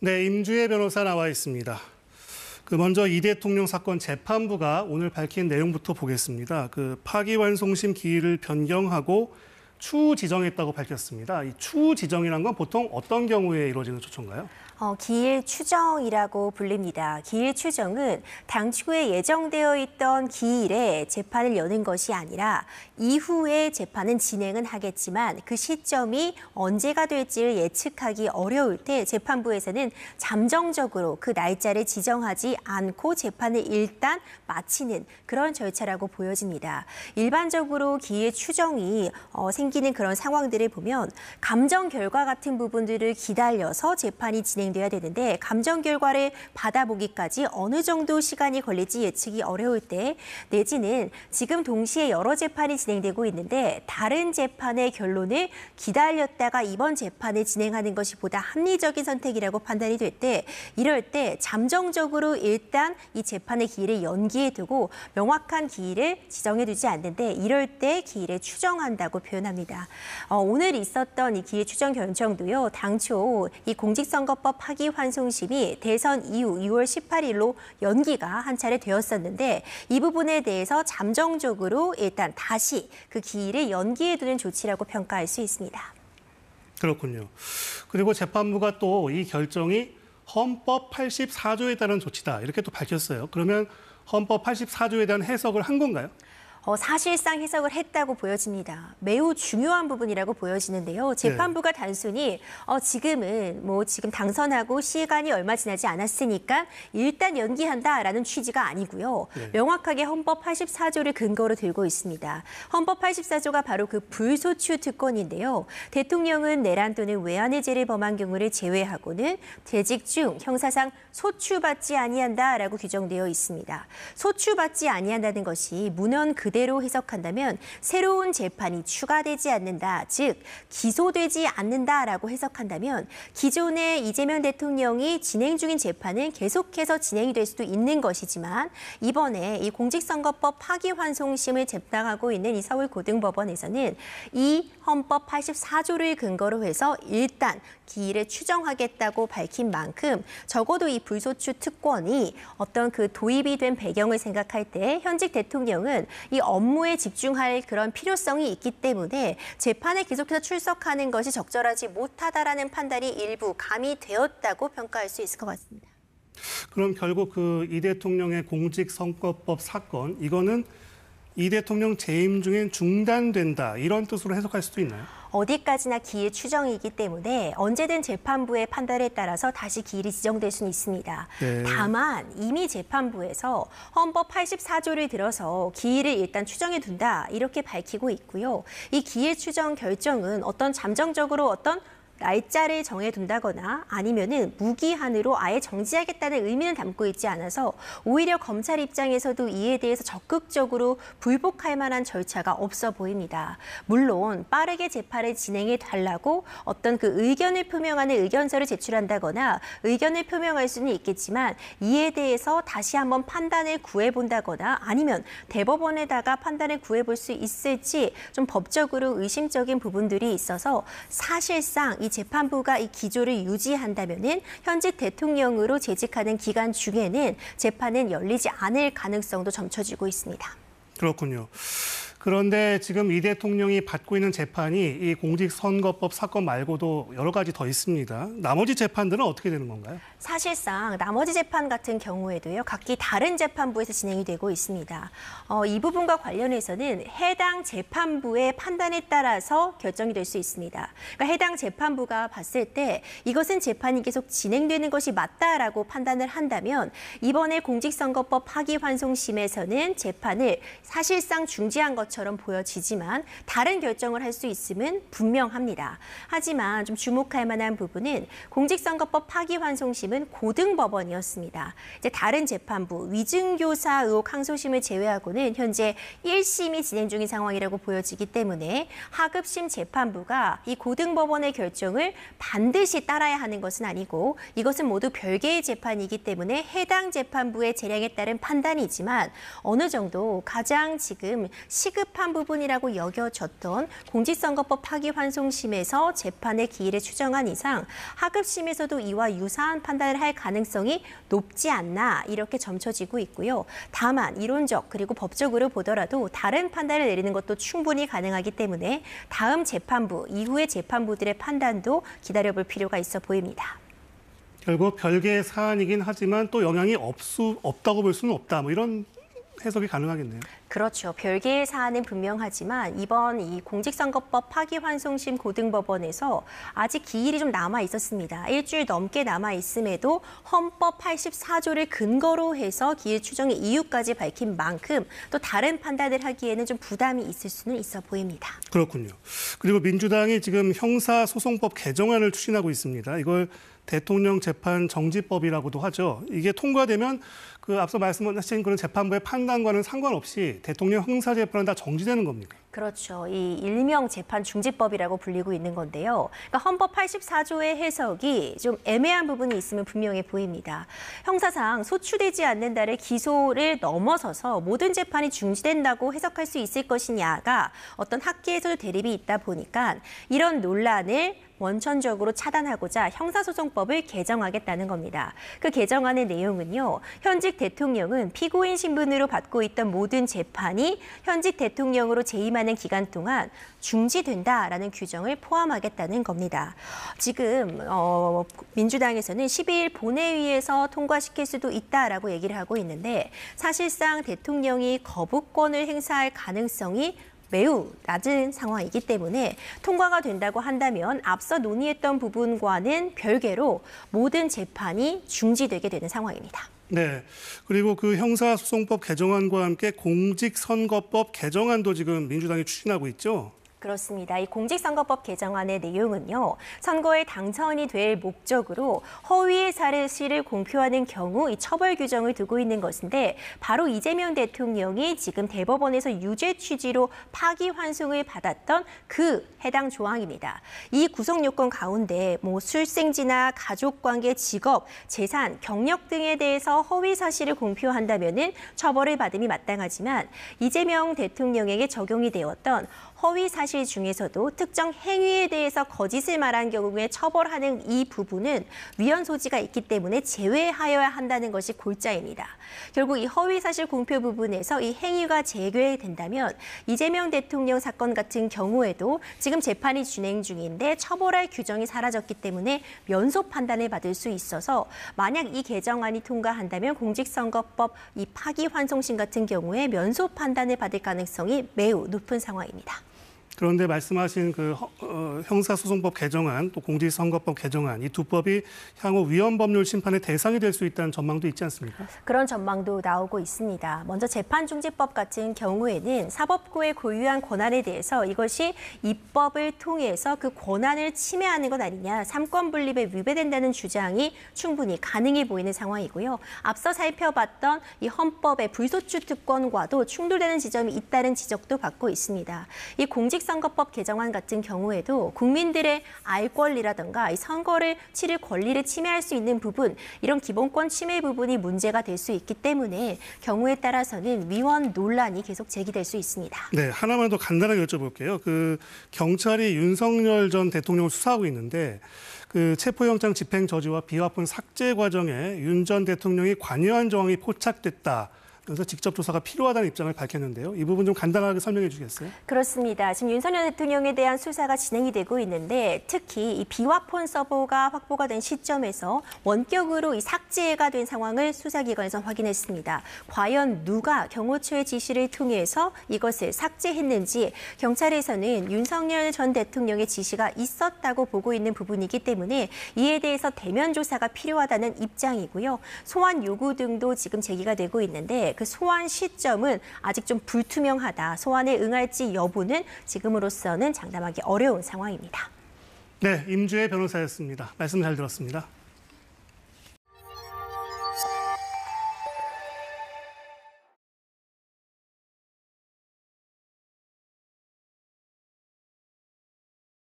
네, 임주혜 변호사 나와 있습니다. 먼저 이 대통령 사건 재판부가 오늘 밝힌 내용부터 보겠습니다. 파기환송심 기일을 변경하고 추후 지정했다고 밝혔습니다. 이 추후 지정이란 건 보통 어떤 경우에 이루어지는 조처인가요? 기일 추정이라고 불립니다. 기일 추정은 당초에 예정되어 있던 기일에 재판을 여는 것이 아니라 이후에 재판은 진행은 하겠지만 그 시점이 언제가 될지를 예측하기 어려울 때 재판부에서는 잠정적으로 그 날짜를 지정하지 않고 재판을 일단 마치는 그런 절차라고 보여집니다. 일반적으로 기일 추정이 생기는 그런 상황들을 보면 감정 결과 같은 부분들을 기다려서 재판이 진행돼야 되는데 감정 결과를 받아보기까지 어느 정도 시간이 걸릴지 예측이 어려울 때 내지는 지금 동시에 여러 재판이 진행되고 있는데 다른 재판의 결론을 기다렸다가 이번 재판을 진행하는 것이 보다 합리적인 선택이라고 판단이 될 때 이럴 때 잠정적으로 일단 이 재판의 기일을 연기해 두고 명확한 기일을 지정해 두지 않는데 이럴 때 기일을 추정한다고 표현합니다. 오늘 있었던 이 기일 추정 결정도요. 당초 이 공직선거법 파기환송심이 대선 이후 2월 18일로 연기가 한 차례 되었었는데 이 부분에 대해서 잠정적으로 일단 다시 그 기일을 연기해 두는 조치라고 평가할 수 있습니다. 그렇군요. 그리고 재판부가 또 이 결정이 헌법 84조에 따른 조치다 이렇게 또 밝혔어요. 그러면 헌법 84조에 대한 해석을 한 건가요? 사실상 해석을 했다고 보여집니다. 매우 중요한 부분이라고 보여지는데요. 재판부가 단순히 지금은 지금 당선하고 시간이 얼마 지나지 않았으니까 일단 연기한다라는 취지가 아니고요. 명확하게 헌법 84조를 근거로 들고 있습니다. 헌법 84조가 바로 그 불소추 특권인데요. 대통령은 내란 또는 외환의 죄를 범한 경우를 제외하고는 재직 중 형사상 소추받지 아니한다라고 규정되어 있습니다. 소추받지 아니한다는 것이 문헌 그대로 해석한다면 새로운 재판이 추가되지 않는다, 즉 기소되지 않는다라고 해석한다면 기존의 이재명 대통령이 진행 중인 재판은 계속해서 진행이 될 수도 있는 것이지만 이번에 이 공직선거법 파기환송심을 접당하고 있는 이 서울고등법원에서는 이 헌법 84조를 근거로 해서 일단 기일을 추정하겠다고 밝힌 만큼 적어도 이 불소추 특권이 어떤 그 도입이 된 배경을 생각할 때 현직 대통령은 이 업무에 집중할 그런 필요성이 있기 때문에 재판에 계속해서 출석하는 것이 적절하지 못하다라는 판단이 일부 가미되었다고 평가할 수 있을 것 같습니다. 그럼 결국 이 대통령의 공직선거법 사건 이거는 이 대통령 재임 중엔 중단된다 이런 뜻으로 해석할 수도 있나요? 어디까지나 기일 추정이기 때문에 언제든 재판부의 판단에 따라서 다시 기일이 지정될 수는 있습니다. 네. 다만 이미 재판부에서 헌법 84조를 들어서 기일을 일단 추정해 둔다 이렇게 밝히고 있고요. 이 기일 추정 결정은 어떤 잠정적으로 어떤 날짜를 정해둔다거나 아니면은 무기한으로 아예 정지하겠다는 의미는 담고 있지 않아서 오히려 검찰 입장에서도 이에 대해서 적극적으로 불복할 만한 절차가 없어 보입니다. 물론 빠르게 재판을 진행해 달라고 어떤 그 의견을 표명하는 의견서를 제출한다거나 의견을 표명할 수는 있겠지만 이에 대해서 다시 한번 판단을 구해본다거나 아니면 대법원에다가 판단을 구해볼 수 있을지 좀 법적으로 의심적인 부분들이 있어서 사실상 이 재판부가 이 기조를 유지한다면은 현직 대통령으로 재직하는 기간 중에는 재판은 열리지 않을 가능성도 점쳐지고 있습니다. 그렇군요. 그런데 지금 이 대통령이 받고 있는 재판이 이 공직선거법 사건 말고도 여러 가지 더 있습니다. 나머지 재판들은 어떻게 되는 건가요? 사실상 나머지 재판 같은 경우에도요. 각기 다른 재판부에서 진행이 되고 있습니다. 이 부분과 관련해서는 해당 재판부의 판단에 따라서 결정이 될 수 있습니다. 그러니까 해당 재판부가 봤을 때 이것은 재판이 계속 진행되는 것이 맞다라고 판단을 한다면 이번에 공직선거법 파기환송심에서는 재판을 사실상 중지한 것처럼 보여지지만 다른 결정을 할 수 있음은 분명합니다. 하지만 좀 주목할 만한 부분은 공직선거법 파기환송심은 고등법원이었습니다. 이제 다른 재판부 위증교사 의혹 항소심을 제외하고는 현재 1심이 진행 중인 상황이라고 보여지기 때문에 하급심 재판부가 이 고등법원의 결정을 반드시 따라야 하는 것은 아니고 이것은 모두 별개의 재판이기 때문에 해당 재판부의 재량에 따른 판단이지만 어느 정도 가장 지금 시급 시급한 부분이라고 여겨졌던 공직선거법 파기환송심에서 재판의 기일을 추정한 이상 하급심에서도 이와 유사한 판단을 할 가능성이 높지 않나 이렇게 점쳐지고 있고요. 다만 이론적 그리고 법적으로 보더라도 다른 판단을 내리는 것도 충분히 가능하기 때문에 다음 재판부, 이후의 재판부들의 판단도 기다려볼 필요가 있어 보입니다. 결국 별개의 사안이긴 하지만 또 영향이 없다고 볼 수는 없다. 뭐 이런 해석이 가능하겠네요. 그렇죠. 별개의 사안은 분명하지만 이번 이 공직선거법 파기환송심 고등법원에서 아직 기일이 좀 남아 있었습니다. 일주일 넘게 남아 있음에도 헌법 84조를 근거로 해서 기일 추정의 이유까지 밝힌 만큼 또 다른 판단을 하기에는 좀 부담이 있을 수는 있어 보입니다. 그렇군요. 그리고 민주당이 지금 형사소송법 개정안을 추진하고 있습니다. 이걸 대통령 재판 정지법이라고도 하죠. 이게 통과되면 그 앞서 말씀하신 그런 재판부의 판단과는 상관없이 대통령 형사 재판은 다 정지되는 겁니까? 그렇죠. 이 일명 재판 중지법이라고 불리고 있는 건데요. 그러니까 헌법 84조의 해석이 좀 애매한 부분이 있으면 분명해 보입니다. 형사상 소추되지 않는다를 기소를 넘어서서 모든 재판이 중지된다고 해석할 수 있을 것이냐가 어떤 학계에서도 대립이 있다 보니까 이런 논란을 원천적으로 차단하고자 형사소송법을 개정하겠다는 겁니다. 그 개정안의 내용은요. 현직 대통령은 피고인 신분으로 받고 있던 모든 재판이 현직 대통령으로 재임하는 기간 동안 중지된다라는 규정을 포함하겠다는 겁니다. 지금 민주당에서는 12일 본회의에서 통과시킬 수도 있다라고 얘기를 하고 있는데 사실상 대통령이 거부권을 행사할 가능성이 매우 낮은 상황이기 때문에 통과가 된다고 한다면 앞서 논의했던 부분과는 별개로 모든 재판이 중지되게 되는 상황입니다. 네. 그리고 그 형사소송법 개정안과 함께 공직선거법 개정안도 지금 민주당이 추진하고 있죠. 그렇습니다. 이 공직선거법 개정안의 내용은요. 선거에 당선이 될 목적으로 허위의 사실을 공표하는 경우 이 처벌 규정을 두고 있는 것인데 바로 이재명 대통령이 지금 대법원에서 유죄 취지로 파기환송을 받았던 그 해당 조항입니다. 이 구성 요건 가운데 출생지나 가족관계, 직업, 재산, 경력 등에 대해서 허위 사실을 공표한다면은 처벌을 받음이 마땅하지만 이재명 대통령에게 적용이 되었던 허위 사실 중에서도 특정 행위에 대해서 거짓을 말한 경우에 처벌하는 이 부분은 위헌 소지가 있기 때문에 제외하여야 한다는 것이 골자입니다. 결국 이 허위 사실 공표 부분에서 이 행위가 제외된다면 이재명 대통령 사건 같은 경우에도 지금 재판이 진행 중인데 처벌할 규정이 사라졌기 때문에 면소 판단을 받을 수 있어서 만약 이 개정안이 통과한다면 공직선거법 이 파기환송심 같은 경우에 면소 판단을 받을 가능성이 매우 높은 상황입니다. 그런데 말씀하신 그 형사소송법 개정안, 또 공직선거법 개정안 이 두 법이 향후 위헌법률 심판의 대상이 될 수 있다는 전망도 있지 않습니까? 그런 전망도 나오고 있습니다. 먼저 재판중지법 같은 경우에는 사법부의 고유한 권한에 대해서 이것이 입법을 통해서 그 권한을 침해하는 것 아니냐, 삼권 분립에 위배된다는 주장이 충분히 가능해 보이는 상황이고요. 앞서 살펴봤던 이 헌법의 불소추 특권과도 충돌되는 지점이 있다는 지적도 받고 있습니다. 이 공직선거법 개정안 같은 경우에도 국민들의 알 권리라든가 이 선거를 치를 권리를 침해할 수 있는 부분, 이런 기본권 침해 부분이 문제가 될 수 있기 때문에 경우에 따라서는 위헌 논란이 계속 제기될 수 있습니다. 네, 하나만 더 간단하게 여쭤볼게요. 그 경찰이 윤석열 전 대통령을 수사하고 있는데 그 체포영장 집행 저지와 비화폰 삭제 과정에 윤 전 대통령이 관여한 정황이 포착됐다. 그래서 직접 조사가 필요하다는 입장을 밝혔는데요. 이 부분 좀 간단하게 설명해 주시겠어요? 그렇습니다. 지금 윤석열 대통령에 대한 수사가 진행이 되고 있는데 특히 이 비화폰 서버가 확보가 된 시점에서 원격으로 이 삭제가 된 상황을 수사기관에서 확인했습니다. 과연 누가 경호처의 지시를 통해서 이것을 삭제했는지 경찰에서는 윤석열 전 대통령의 지시가 있었다고 보고 있는 부분이기 때문에 이에 대해서 대면 조사가 필요하다는 입장이고요. 소환 요구 등도 지금 제기가 되고 있는데 그 소환 시점은 아직 좀 불투명하다. 소환에 응할지 여부는 지금으로서는 장담하기 어려운 상황입니다. 네, 임주혜 변호사였습니다. 말씀 잘 들었습니다.